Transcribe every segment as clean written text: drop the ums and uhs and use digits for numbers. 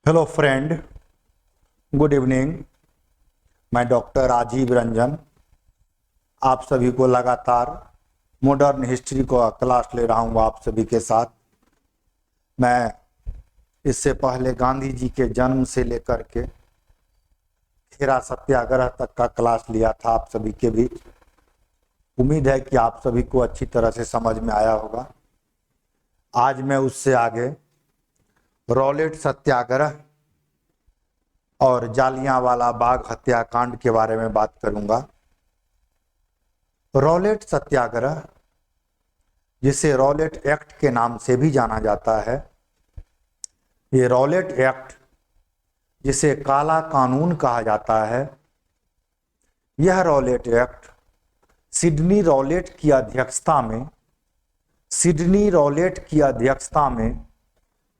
Hello friend, good evening. मैं doctor Rajiv Ranjan आप सभी को लगातार मॉडर्न हिस्ट्री को क्लास ले रहा हूँ आप सभी के साथ। मैं इससे पहले गांधी जी के जन्म से लेकर के खेरा सत्याग्रह तक का क्लास लिया था आप सभी के बीच। उम्मीद है कि आप सभी को अच्छी तरह से समझ में आया होगा। आज मैं उससे आगे रॉलेट सत्याग्रह और जालियांवाला बाग हत्याकांड के बारे में बात करूंगा। रॉलेट सत्याग्रह, जिसे रॉलेट एक्ट के नाम से भी जाना जाता है, ये रॉलेट एक्ट, जिसे काला कानून कहा जाता है, यह रॉलेट एक्ट सिडनी रॉलेट की अध्यक्षता में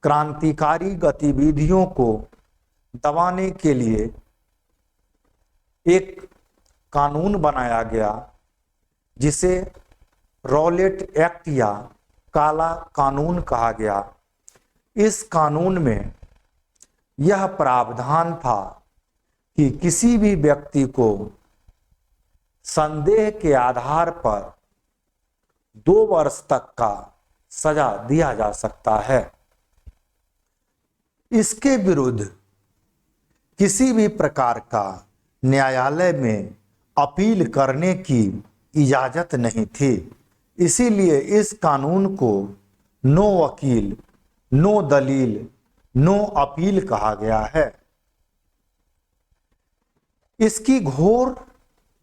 क्रांतिकारी गतिविधियों को दबाने के लिए एक कानून बनाया गया, जिसे रॉलेट एक्ट या काला कानून कहा गया। इस कानून में यह प्रावधान था कि किसी भी व्यक्ति को संदेह के आधार पर 2 वर्ष तक का सजा दिया जा सकता है। इसके विरुद्ध किसी भी प्रकार का न्यायालय में अपील करने की इजाजत नहीं थी। इसीलिए इस कानून को नो वकील, नो दलील, नो अपील कहा गया है। इसकी घोर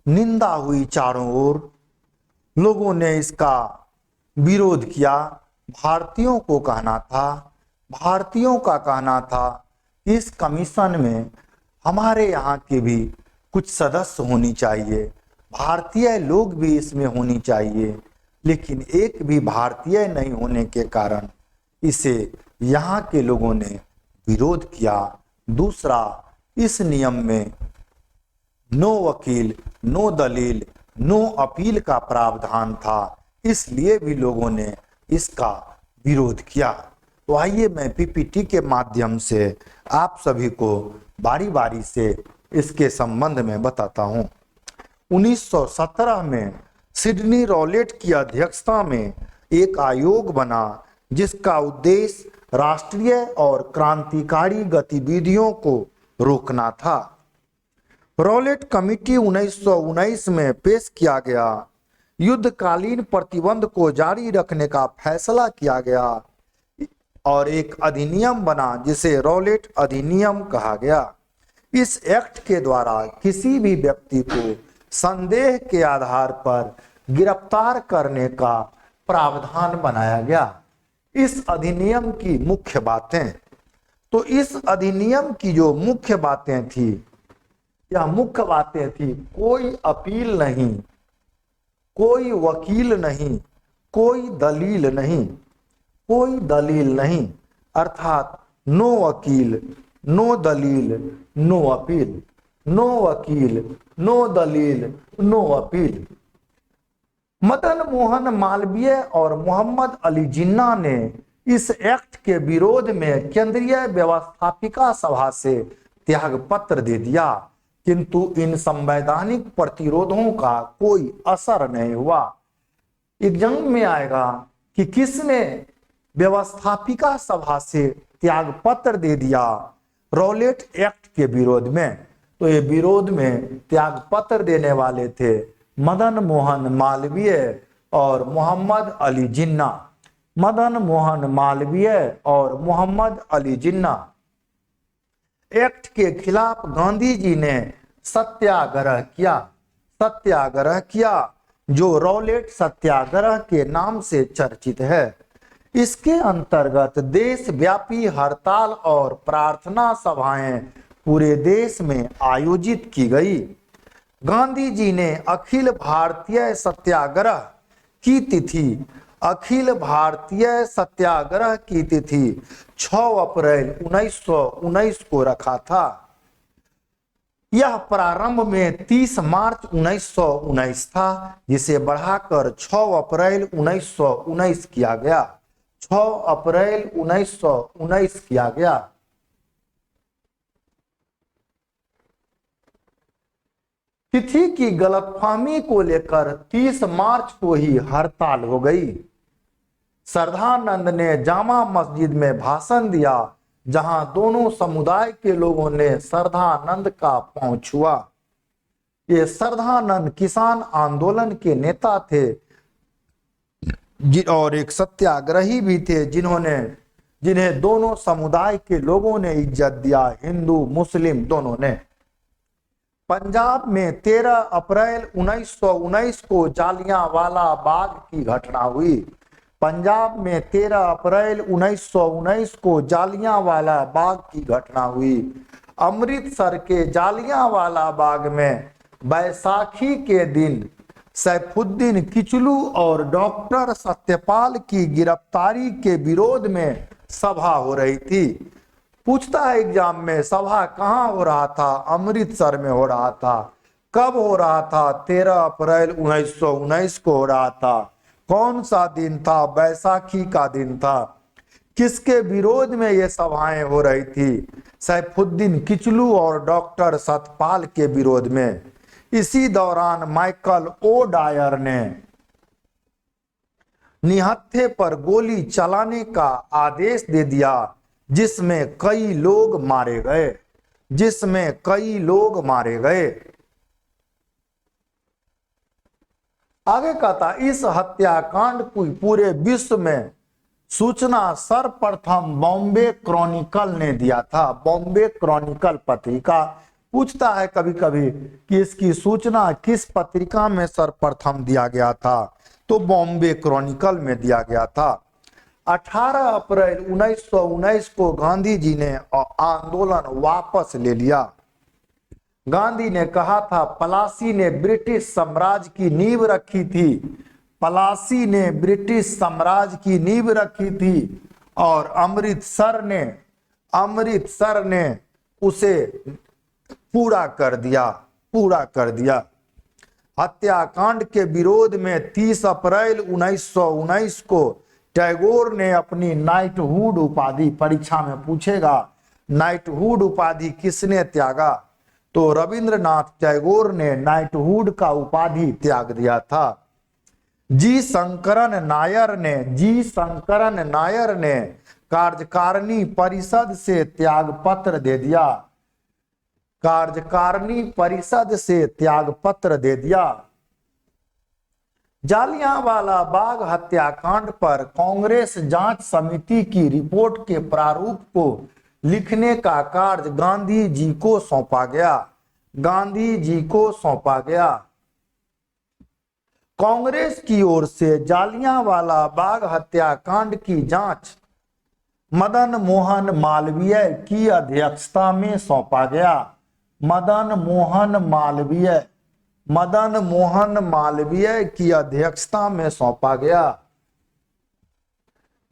निंदा हुई चारों ओर। लोगों ने इसका विरोध किया। भारतीयों का कहना था कि इस कमीशन में हमारे यहाँ के भी कुछ सदस्य होनी चाहिए, भारतीय लोग भी इसमें होनी चाहिए, लेकिन एक भी भारतीय नहीं होने के कारण इसे यहाँ के लोगों ने विरोध किया। दूसरा, इस नियम में नो वकील, नो दलील, नो अपील का प्रावधान था, इसलिए भी लोगों ने इसका विरोध किया। तो आइए मैं पीपीटी के माध्यम से आप सभी को बारी बारी से इसके संबंध में बताता हूं। 1917 में सिडनी रॉलेट की अध्यक्षता में एक आयोग बना, जिसका उद्देश्य राष्ट्रीय और क्रांतिकारी गतिविधियों को रोकना था। रॉलेट कमिटी 1919 में पेश किया गया। युद्धकालीन प्रतिबंध को जारी रखने का फैसला किया गया और एक अधिनियम बना, जिसे रॉलेट अधिनियम कहा गया। इस एक्ट के द्वारा किसी भी व्यक्ति को संदेह के आधार पर गिरफ्तार करने का प्रावधान बनाया गया। इस अधिनियम की मुख्य बातें, तो इस अधिनियम की जो मुख्य बातें थी, यह मुख्य बातें थी: कोई अपील नहीं, कोई वकील नहीं, कोई दलील नहीं, अर्थात नो वकील, नो दलील, नो अपील, नो वकील, नो दलील, नो अपील। मदन मोहन मालवीय और मोहम्मद अली जिन्ना ने इस एक्ट के विरोध में केंद्रीय व्यवस्थापिका सभा से त्याग पत्र दे दिया, किंतु इन संवैधानिक प्रतिरोधों का कोई असर नहीं हुआ। एग्जाम में आएगा कि किसने व्यवस्थापिका सभा से त्याग पत्र दे दिया रॉलेट एक्ट के विरोध में। तो ये विरोध में त्याग पत्र देने वाले थे मदन मोहन मालवीय और मोहम्मद अली जिन्ना। मदन मोहन मालवीय और मोहम्मद अली जिन्ना। एक्ट के खिलाफ गांधी जी ने सत्याग्रह किया, जो रॉलेट सत्याग्रह के नाम से चर्चित है। इसके अंतर्गत देशव्यापी हड़ताल और प्रार्थना सभाएं पूरे देश में आयोजित की गई। गांधी जी ने अखिल भारतीय सत्याग्रह की तिथि 6 अप्रैल 1919 को रखा था। यह प्रारंभ में 30 मार्च 1919 था, जिसे बढ़ाकर 6 अप्रैल 1919 किया गया। 6 अप्रैल 1919 किया गया। तिथि की गलतफहमी को लेकर 30 मार्च को ही हड़ताल हो गई। श्रद्धानंद ने जामा मस्जिद में भाषण दिया, जहां दोनों समुदाय के लोगों ने श्रद्धानंद का पांव छुआ। ये श्रद्धानंद किसान आंदोलन के नेता थे और एक सत्याग्रही भी थे, जिन्हें दोनों समुदाय के लोगों ने इज्जत दिया, हिंदू मुस्लिम दोनों ने। पंजाब में 13 अप्रैल 1919 को जालियांवाला बाग की घटना हुई। पंजाब में 13 अप्रैल 1919 को जालियांवाला बाग की घटना हुई। अमृतसर के जालियांवाला बाग में बैसाखी के दिन सैफुद्दीन किचलू और डॉक्टर सत्यपाल की गिरफ्तारी के विरोध में सभा हो रही थी। पूछता है एग्जाम में, सभा कहाँ हो रहा था? अमृतसर में हो रहा था। कब हो रहा था? 13 अप्रैल 1919 को हो रहा था। कौन सा दिन था? बैसाखी का दिन था। किसके विरोध में ये सभाएं हो रही थी? सैफुद्दीन किचलू और डॉक्टर सतपाल के विरोध में। इसी दौरान माइकल ओ डायर ने निहत्थे पर गोली चलाने का आदेश दे दिया, जिसमें कई लोग मारे गए। आगे कहता, इस हत्याकांड को पूरे विश्व में सूचना सर्वप्रथम बॉम्बे क्रॉनिकल ने दिया था। बॉम्बे क्रॉनिकल पत्रिका पूछता है कभी कभी कि इसकी सूचना किस पत्रिका में सर्वप्रथम दिया गया था, तो बॉम्बे क्रॉनिकल में दिया गया था। 18 अप्रैल 1919 को गांधी जी ने आंदोलन वापस ले लिया। गांधी ने कहा था, पलासी ने ब्रिटिश साम्राज्य की नींव रखी थी। पलासी ने ब्रिटिश साम्राज्य की नींव रखी थी और अमृतसर ने उसे पूरा कर दिया। हत्याकांड के विरोध में 30 अप्रैल 1919 को टैगोर ने अपनी नाइटहुड उपाधि, परीक्षा में पूछेगा नाइटहुड उपाधि किसने त्यागा, तो रविंद्रनाथ टैगोर ने नाइटहुड का उपाधि त्याग दिया था। जी शंकरन नायर ने कार्यकारिणी परिषद से त्यागपत्र दे दिया। जालियांवाला बाग हत्याकांड पर कांग्रेस जांच समिति की रिपोर्ट के प्रारूप को लिखने का कार्य गांधी जी को सौंपा गया। कांग्रेस की ओर से जालियांवाला बाग हत्याकांड की जांच मदन मोहन मालवीय की अध्यक्षता में सौंपा गया। मदन मोहन मालवीय की अध्यक्षता में सौंपा गया,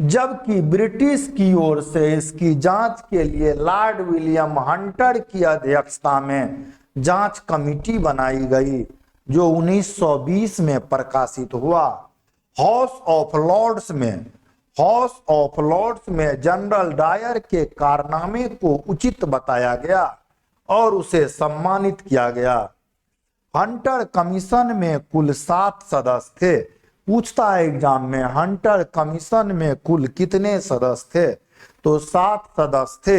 जबकि ब्रिटिश की ओर से इसकी जांच के लिए लॉर्ड विलियम हंटर की अध्यक्षता में जांच कमेटी बनाई गई, जो 1920 में प्रकाशित हुआ। हाउस ऑफ लॉर्ड्स में जनरल डायर के कारनामे को उचित बताया गया और उसे सम्मानित किया गया। हंटर कमीशन में कुल 7 सदस्य थे। पूछता है एग्जाम में, हंटर कमीशन में कुल कितने सदस्य थे, तो 7 सदस्य थे,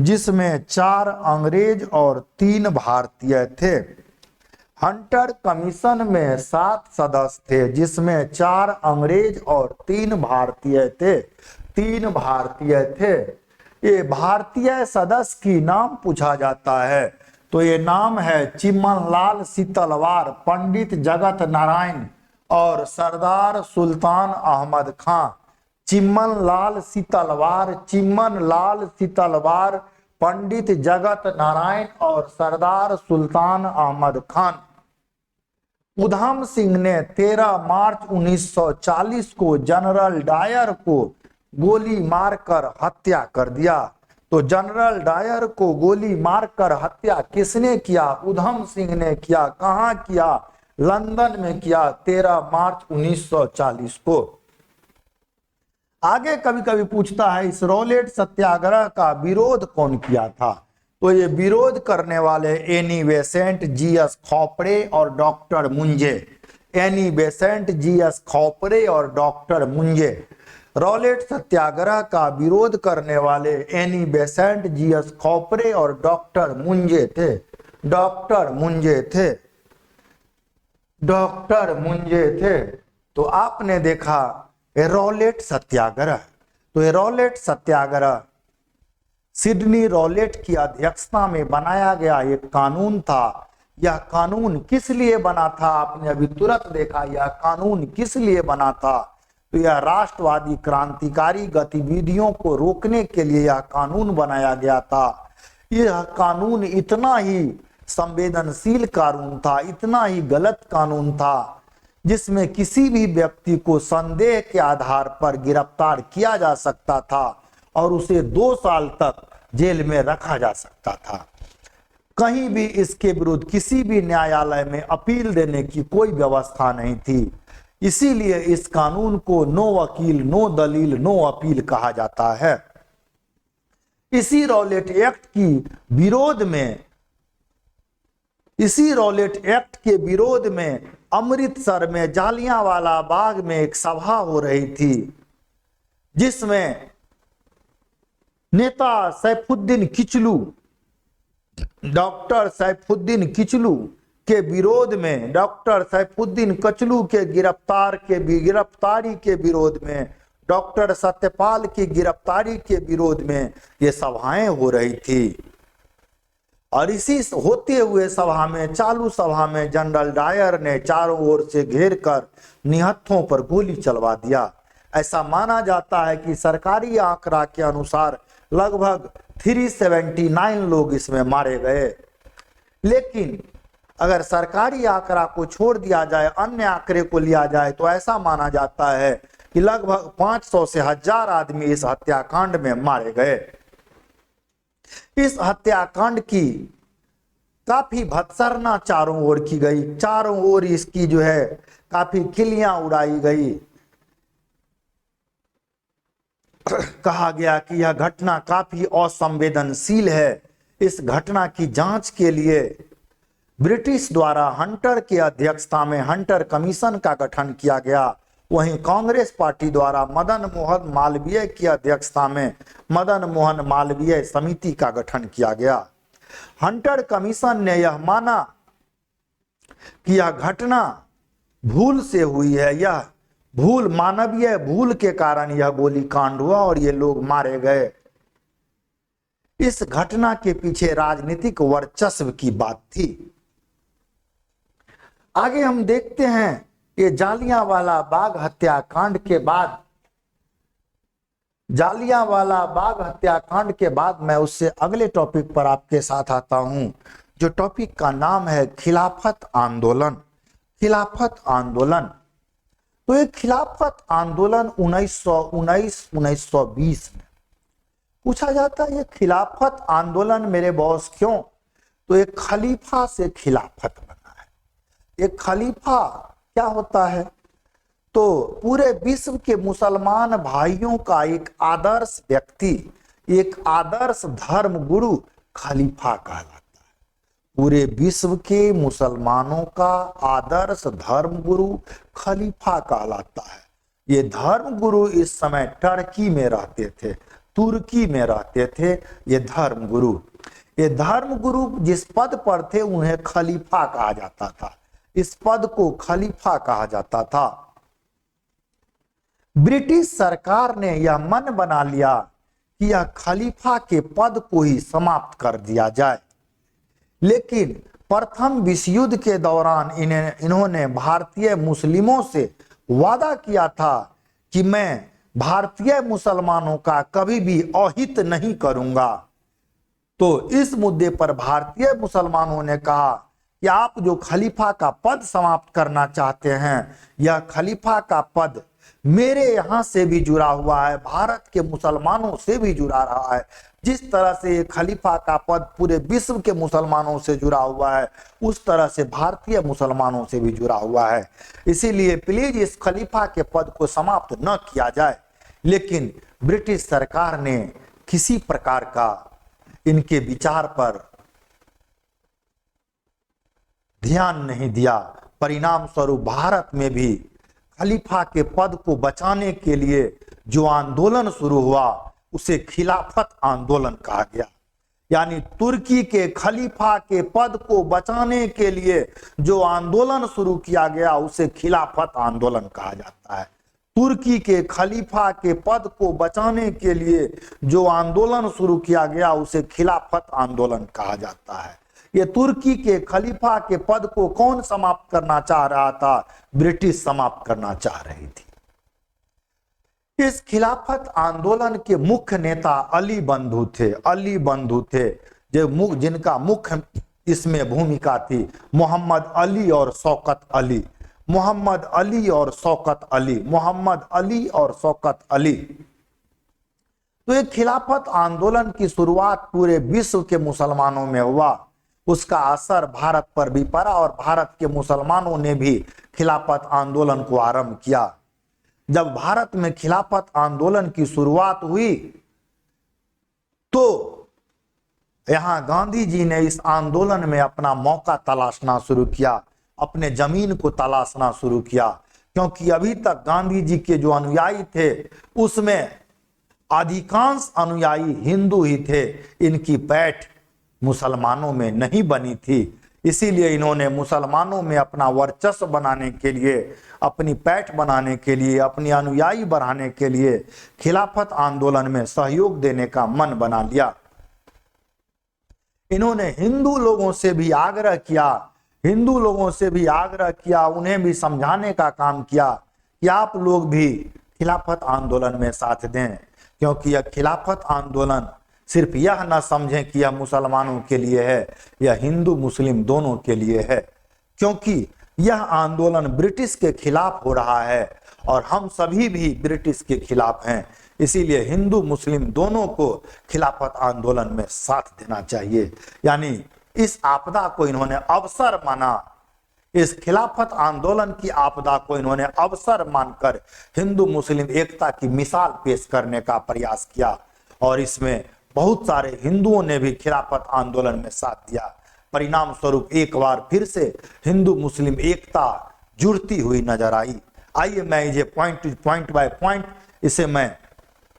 जिसमें 4 अंग्रेज और 3 भारतीय थे। हंटर कमीशन में 7 सदस्य थे, जिसमें 4 अंग्रेज और 3 भारतीय थे। ये भारतीय सदस्य की नाम पूछा जाता है, तो ये नाम है चिम्मनलाल सीतलवार, पंडित जगत नारायण और सरदार सुल्तान अहमद खां। चिम्मनलाल सीतलवार, पंडित जगत नारायण और सरदार सुल्तान अहमद खान। उधम सिंह ने 13 मार्च 1940 को जनरल डायर को गोली मारकर हत्या कर दिया। तो जनरल डायर को गोली मारकर हत्या किसने किया? उधम सिंह ने किया। कहां किया? लंदन में किया, 13 मार्च 1940 को। आगे कभी कभी पूछता है, इस रॉलेट सत्याग्रह का विरोध कौन किया था, तो ये विरोध करने वाले एनी बेसेंट, जीएस खोपड़े और doctor Munje, Annie Besant, G S Khopde और डॉक्टर मुंजे, रॉलेट सत्याग्रह का विरोध करने वाले एनी बेसेंट, जीएस खोपड़े और डॉक्टर मुंजे थे। डॉक्टर मुंजे थे, डॉक्टर मुंजे थे। तो आपने देखा रॉलेट सत्याग्रह, तो ये रॉलेट सत्याग्रह सिडनी रॉलेट की अध्यक्षता में बनाया गया एक कानून था। यह कानून किस लिए बना था? आपने अभी तुरंत देखा यह कानून किस लिए बना था। तो यह राष्ट्रवादी क्रांतिकारी गतिविधियों को रोकने के लिए यह कानून बनाया गया था। यह कानून इतना ही संवेदनशील कानून था, इतना ही गलत कानून था, जिसमें किसी भी व्यक्ति को संदेह के आधार पर गिरफ्तार किया जा सकता था और उसे 2 साल तक जेल में रखा जा सकता था। कहीं भी इसके विरुद्ध किसी भी न्यायालय में अपील देने की कोई व्यवस्था नहीं थी। इसीलिए इस कानून को नो वकील, नो दलील, नो अपील कहा जाता है। इसी रॉलेट एक्ट की विरोध में, इसी रॉलेट एक्ट के विरोध में अमृतसर में जालियांवाला बाग में एक सभा हो रही थी, जिसमें नेता सैफुद्दीन किचलू, डॉक्टर सैफुद्दीन किचलू के विरोध में, डॉक्टर सैफुद्दीन किचलू के गिरफ्तारी के विरोध में, डॉक्टर सत्यपाल की गिरफ्तारी के विरोध में ये सभाएं हो रही थी। और इसी होते हुए सभा में, चालू सभा में जनरल डायर ने चारों ओर से घेर कर निहत्थों पर गोली चलवा दिया। ऐसा माना जाता है कि सरकारी आंकड़ा के अनुसार लगभग 379 लोग इसमें मारे गए। लेकिन अगर सरकारी आंकड़ा को छोड़ दिया जाए, अन्य आंकड़े को लिया जाए, तो ऐसा माना जाता है कि लगभग 500 से 1000 आदमी इस हत्याकांड में मारे गए। इस हत्याकांड की काफी भत्सरना चारों ओर की गई, चारों ओर इसकी जो है काफी खिल्लियां उड़ाई गई। कहा गया कि यह घटना काफी असंवेदनशील है। इस घटना की जांच के लिए ब्रिटिश द्वारा हंटर की अध्यक्षता में हंटर कमीशन का गठन किया गया। वहीं कांग्रेस पार्टी द्वारा मदन मोहन मालवीय की अध्यक्षता में मदन मोहन मालवीय समिति का गठन किया गया। हंटर कमीशन ने यह माना कि यह घटना भूल से हुई है, यह भूल, मानवीय भूल के कारण यह गोलीकांड हुआ और ये लोग मारे गए। इस घटना के पीछे राजनीतिक वर्चस्व की बात थी। आगे हम देखते हैं ये जालियांवाला बाग हत्याकांड के बाद, जालियांवाला बाग हत्याकांड के बाद मैं उससे अगले टॉपिक पर आपके साथ आता हूं, जो टॉपिक का नाम है खिलाफत आंदोलन। खिलाफत आंदोलन। तो ये खिलाफत आंदोलन 1919-1920 में पूछा जाता है, ये खिलाफत आंदोलन मेरे बॉस क्यों? तो एक खलीफा से खिलाफत बना है। एक खलीफा क्या होता है? तो पूरे विश्व के मुसलमान भाइयों का एक आदर्श व्यक्ति, एक आदर्श धर्म गुरु खलीफा कहलाता है। पूरे विश्व के मुसलमानों का आदर्श धर्म गुरु खलीफा कहलाता है। ये धर्म गुरु इस समय टर्की में रहते थे, तुर्की में रहते थे। ये धर्म गुरु जिस पद पर थे उन्हें खलीफा कहा जाता था। इस पद को खलीफा कहा जाता था। ब्रिटिश सरकार ने यह मन बना लिया कि यह खलीफा के पद को ही समाप्त कर दिया जाए। लेकिन प्रथम विश्व युद्ध के दौरान इन्होंने भारतीय मुस्लिमों से वादा किया था कि मैं भारतीय मुसलमानों का कभी भी अहित नहीं करूंगा। तो इस मुद्दे पर भारतीय मुसलमानों ने कहा कि आप जो खलीफा का पद समाप्त करना चाहते हैं, यह खलीफा का पद मेरे यहाँ से भी जुड़ा हुआ है, भारत के मुसलमानों से भी जुड़ा रहा है। जिस तरह से खलीफा का पद पूरे विश्व के मुसलमानों से जुड़ा हुआ है, उस तरह से भारतीय मुसलमानों से भी जुड़ा हुआ है। इसीलिए प्लीज इस खलीफा के पद को समाप्त न किया जाए। लेकिन ब्रिटिश सरकार ने किसी प्रकार का इनके विचार पर ध्यान नहीं दिया। परिणाम स्वरूप भारत में भी खलीफा के पद को बचाने के लिए जो आंदोलन शुरू हुआ उसे खिलाफत आंदोलन कहा गया। यानी तुर्की के खलीफा के पद को बचाने के लिए जो आंदोलन शुरू किया गया उसे खिलाफत आंदोलन कहा जाता है। तुर्की के खलीफा के पद को बचाने के लिए जो आंदोलन शुरू किया गया उसे खिलाफत आंदोलन कहा जाता है। ये तुर्की के खलीफा के पद को कौन समाप्त करना चाह रहा था? ब्रिटिश समाप्त करना चाह रही थी। इस खिलाफत आंदोलन के मुख्य नेता अली बंधु थे। अली बंधु थे जो जिनका मुख्य इसमें भूमिका थी मोहम्मद अली और शौकत अली। मोहम्मद अली और शौकत अली, मोहम्मद अली और शौकत अली। तो एक खिलाफत आंदोलन की शुरुआत पूरे विश्व के मुसलमानों में हुआ। उसका असर भारत पर भी पड़ा और भारत के मुसलमानों ने भी खिलाफत आंदोलन को आरंभ किया। जब भारत में खिलाफत आंदोलन की शुरुआत हुई तो यहां गांधी जी ने इस आंदोलन में अपना मौका तलाशना शुरू किया, अपने जमीन को तलाशना शुरू किया, क्योंकि अभी तक गांधी जी के जो अनुयायी थे उसमें अधिकांश अनुयायी हिंदू ही थे। इनकी पैठ मुसलमानों में नहीं बनी थी। इसीलिए इन्होंने मुसलमानों में अपना वर्चस्व बनाने के लिए, अपनी पैठ बनाने के लिए, अपनी अनुयायी बढ़ाने के लिए खिलाफत आंदोलन में सहयोग देने का मन बना लिया। इन्होंने हिंदू लोगों से भी आग्रह किया, उन्हें भी समझाने का काम किया कि आप लोग भी खिलाफत आंदोलन में साथ दें, क्योंकि यह खिलाफत आंदोलन सिर्फ यह न समझें कि यह मुसलमानों के लिए है, यह हिंदू मुस्लिम दोनों के लिए है, क्योंकि यह आंदोलन ब्रिटिश के खिलाफ हो रहा है और हम सभी भी ब्रिटिश के खिलाफ हैं। इसीलिए हिंदू मुस्लिम दोनों को खिलाफत आंदोलन में साथ देना चाहिए। यानी इस आपदा को इन्होंने अवसर माना, इस खिलाफत आंदोलन की आपदा को इन्होंने अवसर मानकर हिंदू मुस्लिम एकता की मिसाल पेश करने का प्रयास किया और इसमें बहुत सारे हिंदुओं ने भी खिलाफत आंदोलन में साथ दिया। परिणाम स्वरूप एक बार फिर से हिंदू मुस्लिम एकता जुड़ती हुई नजर आई। आइए मैं इसे पॉइंट बाय पॉइंट इसे मैं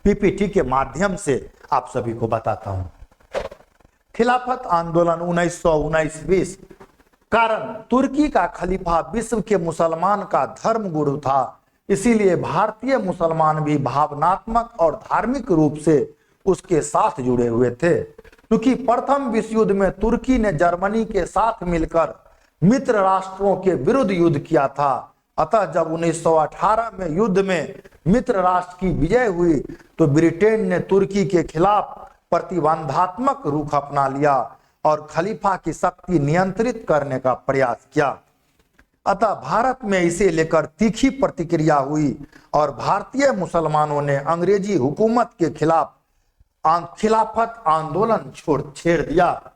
पीपीटी के माध्यम से आप सभी को बताता हूं। खिलाफत आंदोलन 1919-20। कारण तुर्की का खलीफा विश्व के मुसलमान का धर्म गुरु था, इसीलिए भारतीय मुसलमान भी भावनात्मक और धार्मिक रूप से उसके साथ जुड़े हुए थे। क्योंकि प्रथम विश्व युद्ध में तुर्की ने जर्मनी के साथ मिलकर मित्र राष्ट्रों के विरुद्ध युद्ध किया था। अतः जब 1918 में युद्ध में मित्र राष्ट्र की विजय हुई तो ब्रिटेन ने तुर्की के खिलाफ प्रतिबंधात्मक रुख अपना लिया और खलीफा की शक्ति नियंत्रित करने का प्रयास किया। अतः भारत में इसे लेकर तीखी प्रतिक्रिया हुई और भारतीय मुसलमानों ने अंग्रेजी हुकूमत के खिलाफ खिलाफत आंदोलन छेड़ दिया।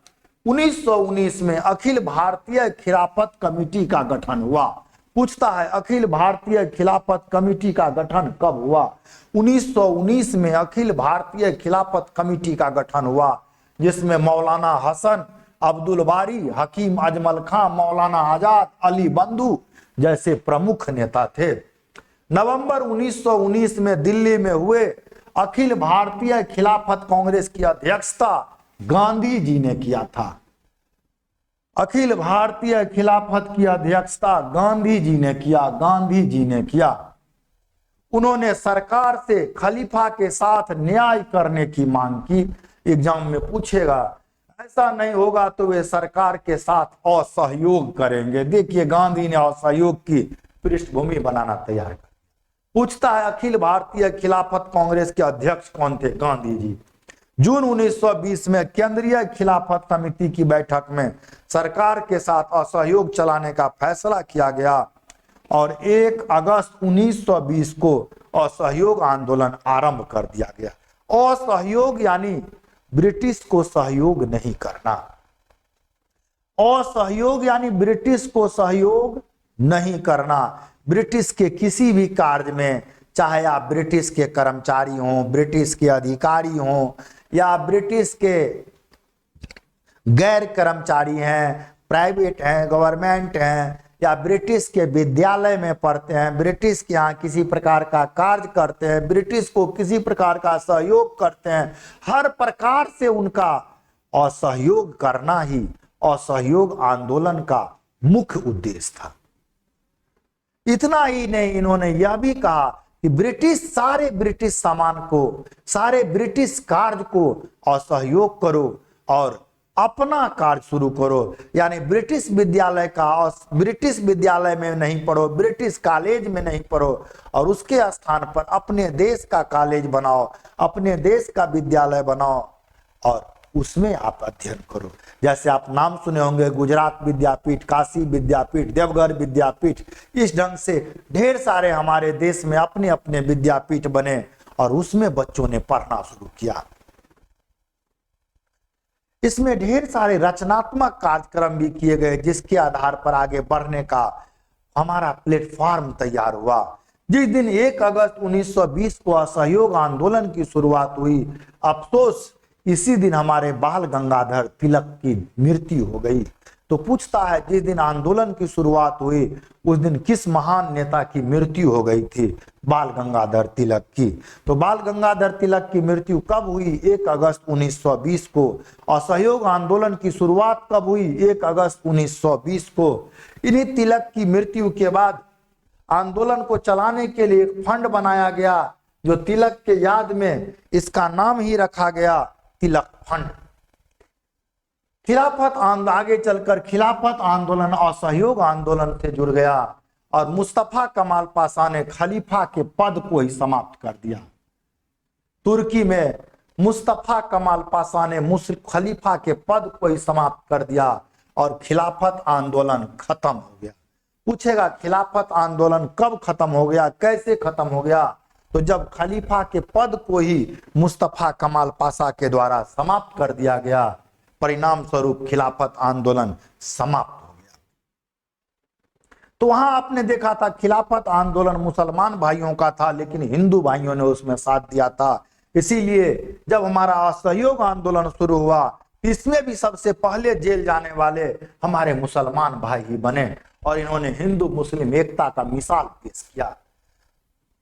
1919 में अखिल भारतीय खिलाफत कमेटी का गठन हुआ। पूछता है अखिल भारतीय खिलाफत कमेटी का गठन कब हुआ? 1919 में अखिल भारतीय खिलाफत कमेटी का गठन हुआ, जिसमें मौलाना हसन, अब्दुल बारी, हकीम अजमल खां, मौलाना आजाद, अली बंधु जैसे प्रमुख नेता थे। नवंबर 1919 में दिल्ली में हुए अखिल भारतीय खिलाफत कांग्रेस की अध्यक्षता गांधी जी ने किया था। अखिल भारतीय खिलाफत की अध्यक्षता गांधी जी ने किया। उन्होंने सरकार से खलीफा के साथ न्याय करने की मांग की। एग्जाम में पूछेगा, ऐसा नहीं होगा तो वे सरकार के साथ असहयोग करेंगे। देखिए गांधी ने असहयोग की पृष्ठभूमि बनाना तैयार कर। पूछता है अखिल भारतीय खिलाफत कांग्रेस के अध्यक्ष कौन थे? गांधी जी। जून 1920 में केंद्रीय खिलाफत समिति की बैठक में सरकार के साथ असहयोग चलाने का फैसला किया गया और 1 अगस्त 1920 को असहयोग आंदोलन आरंभ कर दिया गया। असहयोग यानी ब्रिटिश को सहयोग नहीं करना। असहयोग यानी ब्रिटिश को सहयोग नहीं करना। ब्रिटिश के किसी भी कार्य में, चाहे आप ब्रिटिश के कर्मचारी हों, ब्रिटिश के अधिकारी हों या ब्रिटिश के गैर कर्मचारी हैं, प्राइवेट हैं, गवर्नमेंट हैं, या ब्रिटिश के विद्यालय में पढ़ते हैं, ब्रिटिश के यहाँ किसी प्रकार का कार्य करते हैं, ब्रिटिश को किसी प्रकार का सहयोग करते हैं, हर प्रकार से उनका असहयोग करना ही असहयोग आंदोलन का मुख्य उद्देश्य था। इतना ही नहीं, इन्होंने यह भी कहा कि सारे ब्रिटिश सामान को, सारे ब्रिटिश कार्य को असहयोग करो और अपना कार्य शुरू करो। यानी ब्रिटिश विद्यालय का ब्रिटिश विद्यालय में नहीं पढ़ो, ब्रिटिश कॉलेज में नहीं पढ़ो, और उसके स्थान पर अपने देश का कॉलेज बनाओ, अपने देश का विद्यालय बनाओ और उसमें आप अध्ययन करो। जैसे आप नाम सुने होंगे, गुजरात विद्यापीठ, काशी विद्यापीठ, देवघर विद्यापीठ, इस ढंग से ढेर सारे हमारे देश में अपने अपने विद्यापीठ बने और उसमें बच्चों ने पढ़ना शुरू किया। इसमें ढेर सारे रचनात्मक कार्यक्रम भी किए गए, जिसके आधार पर आगे बढ़ने का हमारा प्लेटफॉर्म तैयार हुआ। जिस दिन 1 अगस्त 1920 को असहयोग आंदोलन की शुरुआत हुई, अफसोस इसी दिन हमारे बाल गंगाधर तिलक की मृत्यु हो गई। तो पूछता है, जिस दिन आंदोलन की शुरुआत हुई उस दिन किस महान नेता की मृत्यु हो गई थी? बाल गंगाधर तिलक की। तो बाल गंगाधर तिलक की मृत्यु कब हुई? 1 अगस्त 1920 को। असहयोग आंदोलन की शुरुआत कब हुई? 1 अगस्त 1920 को। इन्हीं तिलक की मृत्यु के बाद आंदोलन को चलाने के लिए एक फंड बनाया गया, जो तिलक के याद में इसका नाम ही रखा गया तिलक फंड। खिलाफत आगे चलकर खिलाफत आंदोलन असहयोग आंदोलन से जुड़ गया और मुस्तफा कमाल पाशा ने खलीफा के पद को ही समाप्त कर दिया। तुर्की में मुस्तफा कमाल पाशा ने खलीफा के पद को ही समाप्त कर दिया और खिलाफत आंदोलन खत्म हो गया। पूछेगा खिलाफत आंदोलन कब खत्म हो गया, कैसे खत्म हो गया? तो जब खलीफा के पद को ही मुस्तफा कमाल पाशा के द्वारा समाप्त कर दिया गया, परिणाम स्वरूप खिलाफत आंदोलन समाप्त हो गया। तो वहां आपने देखा था खिलाफत आंदोलन मुसलमान भाइयों का था, लेकिन हिंदू भाइयों ने उसमें साथ दिया था। इसीलिए जब हमारा असहयोग आंदोलन शुरू हुआ, इसमें भी सबसे पहले जेल जाने वाले हमारे मुसलमान भाई ही बने और इन्होंने हिंदू मुस्लिम एकता का मिसाल पेश किया।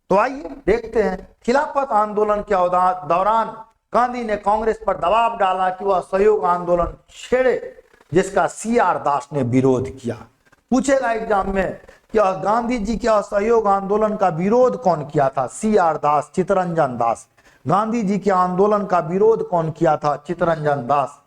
तो आइए देखते हैं, खिलाफत आंदोलन के दौरान गांधी ने कांग्रेस पर दबाव डाला कि वह सहयोग आंदोलन छेड़े, जिसका CR दास ने विरोध किया। पूछेगा एग्जाम में कि गांधी जी के असहयोग आंदोलन का विरोध कौन किया था? CR दास, चित्तरंजन दास। गांधी जी के आंदोलन का विरोध कौन किया था? चित्तरंजन दास।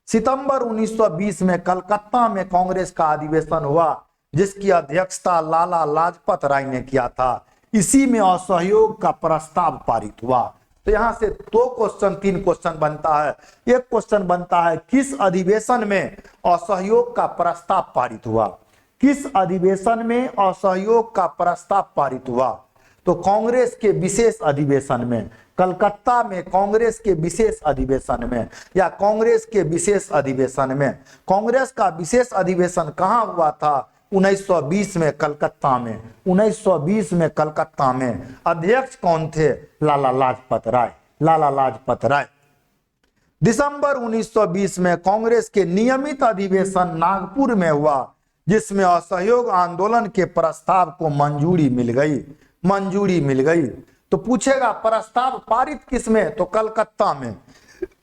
सितंबर 1920 में कलकत्ता में कांग्रेस का अधिवेशन हुआ, जिसकी अध्यक्षता लाला लाजपत राय ने किया था। इसी में असहयोग का प्रस्ताव पारित हुआ। तो यहां से 3 क्वेश्चन बनता है। एक क्वेश्चन बनता है, किस अधिवेशन में असहयोग का प्रस्ताव पारित हुआ? किस अधिवेशन में असहयोग का प्रस्ताव पारित हुआ? तो कांग्रेस के विशेष अधिवेशन में, कलकत्ता में कांग्रेस के विशेष अधिवेशन में, या कांग्रेस के विशेष अधिवेशन में। कांग्रेस का विशेष अधिवेशन कहां हुआ था? 1920 में कलकत्ता में। 1920 में कलकत्ता में। अध्यक्ष कौन थे? लाला लाजपत राय। लाला लाजपत राय। दिसंबर 1920 में कांग्रेस के नियमित अधिवेशन नागपुर में हुआ, जिसमें असहयोग आंदोलन के प्रस्ताव को मंजूरी मिल गई। मंजूरी मिल गई। तो पूछेगा प्रस्ताव पारित किसमें? तो कलकत्ता में।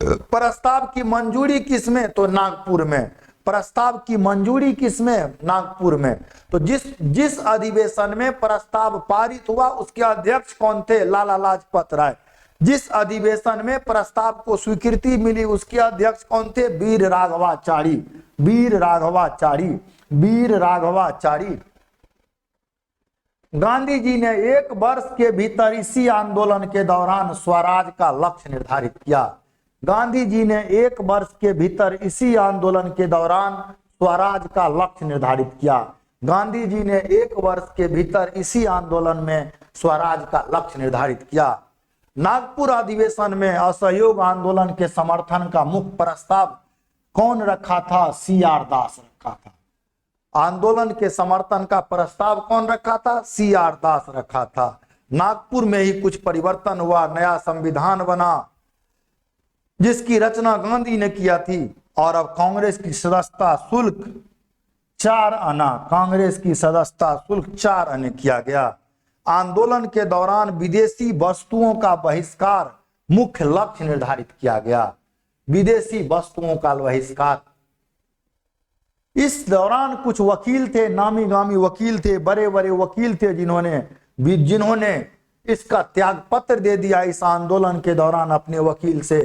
प्रस्ताव की मंजूरी किसमें? तो नागपुर में। प्रस्ताव की मंजूरी किसमें? नागपुर में। तो जिस अधिवेशन में प्रस्ताव पारित हुआ उसके अध्यक्ष कौन थे? लाला लाजपत राय। जिस अधिवेशन में प्रस्ताव को स्वीकृति मिली उसके अध्यक्ष कौन थे? वीर राघवाचारी। वीर राघवाचारी। वीर राघवाचारी। गांधी जी ने 1 वर्ष के भीतर इसी आंदोलन के दौरान स्वराज का लक्ष्य निर्धारित किया। गांधी जी ने 1 वर्ष के भीतर इसी आंदोलन के दौरान स्वराज का लक्ष्य निर्धारित किया। गांधी जी ने 1 वर्ष के भीतर इसी आंदोलन में स्वराज का लक्ष्य निर्धारित किया। नागपुर अधिवेशन में असहयोग आंदोलन के समर्थन का मुख्य प्रस्ताव कौन रखा था? CR दास रखा था। आंदोलन के समर्थन का प्रस्ताव कौन रखा था? CR दास रखा था। नागपुर में ही कुछ परिवर्तन हुआ, नया संविधान बना, जिसकी रचना गांधी ने किया थी और अब कांग्रेस की सदस्यता शुल्क 4 आना, कांग्रेस की सदस्यता शुल्क 4 आने किया गया। आंदोलन के दौरान विदेशी वस्तुओं का बहिष्कार मुख्य लक्ष्य निर्धारित किया गया। विदेशी वस्तुओं का बहिष्कार। इस दौरान कुछ वकील थे, नामी गामी वकील थे, बड़े बड़े वकील थे, जिन्होंने इसका त्याग पत्र दे दिया। इस आंदोलन के दौरान अपने वकील से,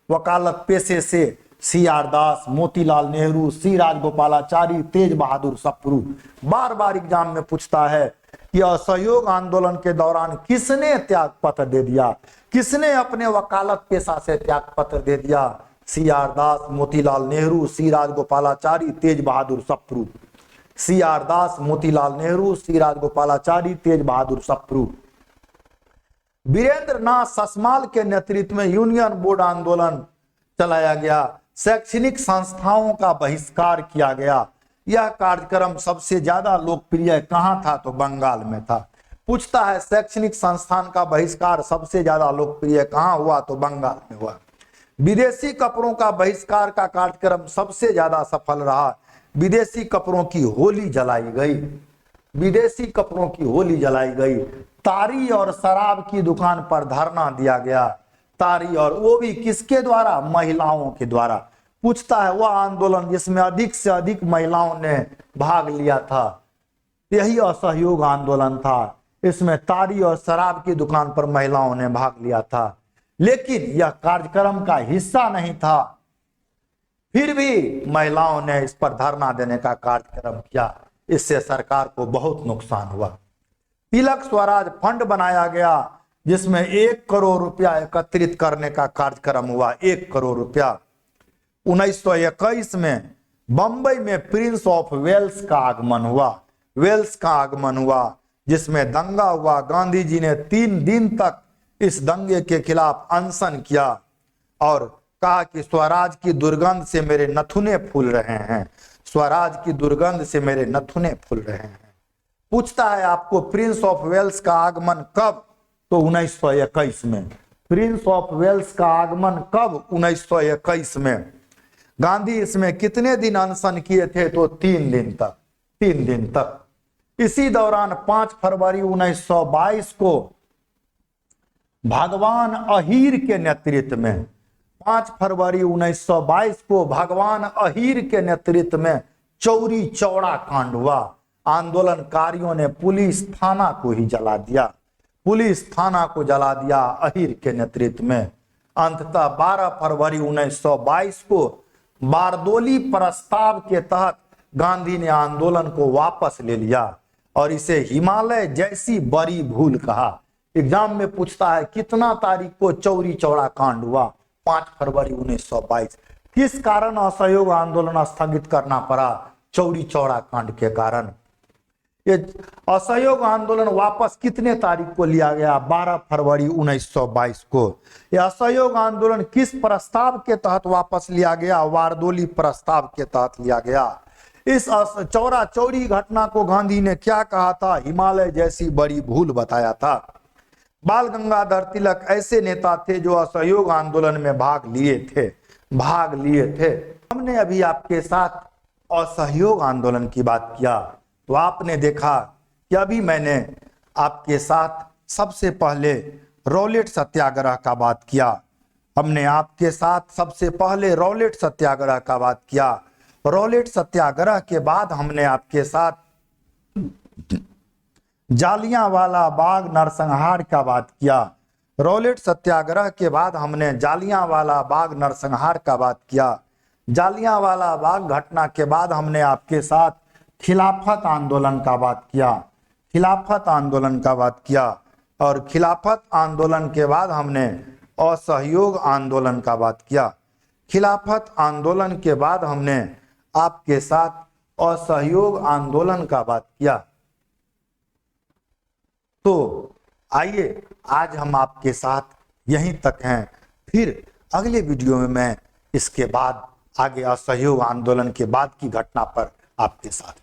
वकालत पेशे से सी.आर. दास, मोतीलाल नेहरू, सी राजगोपालाचारी, तेज बहादुर सप्रू। बार बार एग्जाम में पूछता है कि असहयोग आंदोलन के दौरान किसने त्याग पत्र दे दिया, किसने अपने वकालत पेशा से त्याग पत्र दे दिया? सी.आर. दास, मोतीलाल नेहरू, सी राजगोपालाचारी, तेज बहादुर सप्रू। सी.आर. दास, मोतीलाल नेहरू, सी राजगोपालाचारी, तेज बहादुर सप्रू। वीरेंद्र नाथ ससमाल के नेतृत्व में यूनियन बोर्ड आंदोलन चलाया गया। शैक्षणिक संस्थाओं का बहिष्कार किया गया। यह कार्यक्रम सबसे ज्यादा लोकप्रिय कहां था? तो बंगाल में था। पूछता है शैक्षणिक संस्थान का बहिष्कार सबसे ज्यादा लोकप्रिय कहां हुआ? तो बंगाल में हुआ। विदेशी कपड़ों का बहिष्कार का कार्यक्रम सबसे ज्यादा सफल रहा। विदेशी कपड़ों की होली जलाई गई। विदेशी कपड़ों की होली जलाई गई। तारी और शराब की दुकान पर धरना दिया गया। तारी, और वो भी किसके द्वारा? महिलाओं के द्वारा। पूछता है वह आंदोलन जिसमें अधिक से अधिक महिलाओं ने भाग लिया था, यही असहयोग आंदोलन था। इसमें तारी और शराब की दुकान पर महिलाओं ने भाग लिया था, लेकिन यह कार्यक्रम का हिस्सा नहीं था। फिर भी महिलाओं ने इस पर धरना देने का कार्यक्रम किया। इससे सरकार को बहुत नुकसान हुआ। तिलक स्वराज फंड बनाया गया, जिसमें 1 करोड़ रुपया एकत्रित करने का कार्यक्रम हुआ। 1 करोड़ रुपया। 1921 में बंबई में प्रिंस ऑफ वेल्स का आगमन हुआ। वेल्स का आगमन हुआ, जिसमें दंगा हुआ। गांधी जी ने 3 दिन तक इस दंगे के खिलाफ अनशन किया और कहा कि स्वराज की दुर्गंध से मेरे नथुने फूल रहे हैं। स्वराज की दुर्गंध से मेरे नथुने फूल रहे हैं। पूछता है आपको प्रिंस ऑफ वेल्स का आगमन कब? तो 1921 में। प्रिंस ऑफ वेल्स का आगमन कब? 1921 में। गांधी इसमें कितने दिन अनशन किए थे? तो 3 दिन तक। 3 दिन तक। इसी दौरान 5 फरवरी 1922 को भगवान अहीर के नेतृत्व में 5 फरवरी 1922 को भगवान अहीर के नेतृत्व में चौरी चौड़ा कांड हुआ। आंदोलनकारियों ने पुलिस थाना को ही जला दिया। पुलिस थाना को जला दिया अहीर के नेतृत्व में। अंततः 12 फरवरी 1922 को बारदोली प्रस्ताव के तहत गांधी ने आंदोलन को वापस ले लिया और इसे हिमालय जैसी बड़ी भूल कहा। एग्जाम में पूछता है कितना तारीख को चौरी चौड़ा कांड हुआ? 5 फरवरी 1922। किस कारण असहयोग आंदोलन स्थगित करना पड़ा? चौरी चौड़ा कांड के कारण। ये असहयोग आंदोलन वापस कितने तारीख को लिया गया? 12 फरवरी 1922 को। यह असहयोग आंदोलन किस प्रस्ताव के तहत वापस लिया गया? बारदोली प्रस्ताव के तहत लिया गया। इस चौरा चौरी घटना को गांधी ने क्या कहा था? हिमालय जैसी बड़ी भूल बताया था। बाल गंगाधर तिलक ऐसे नेता थे जो असहयोग आंदोलन में भाग लिए थे। हमने अभी आपके साथ असहयोग आंदोलन की बात किया, तो आपने देखा कि अभी मैंने आपके साथ सबसे पहले रॉलेट सत्याग्रह का बात किया। हमने आपके साथ सबसे पहले रॉलेट सत्याग्रह का बात किया। रॉलेट सत्याग्रह के बाद हमने आपके साथ जालियांवाला बाग नरसंहार का बात किया। रॉलेट सत्याग्रह के बाद हमने जालियांवाला बाग नरसंहार का बात किया। जालियांवाला बाग घटना के बाद हमने आपके साथ खिलाफत आंदोलन का बात किया। खिलाफत आंदोलन का बात किया और खिलाफत आंदोलन के बाद हमने असहयोग आंदोलन का बात किया। खिलाफत आंदोलन के बाद हमने आपके साथ असहयोग आंदोलन का बात किया। तो आइए आज हम आपके साथ यहीं तक हैं। फिर अगले वीडियो में मैं इसके बाद आगे असहयोग आंदोलन के बाद की घटना पर आपके साथ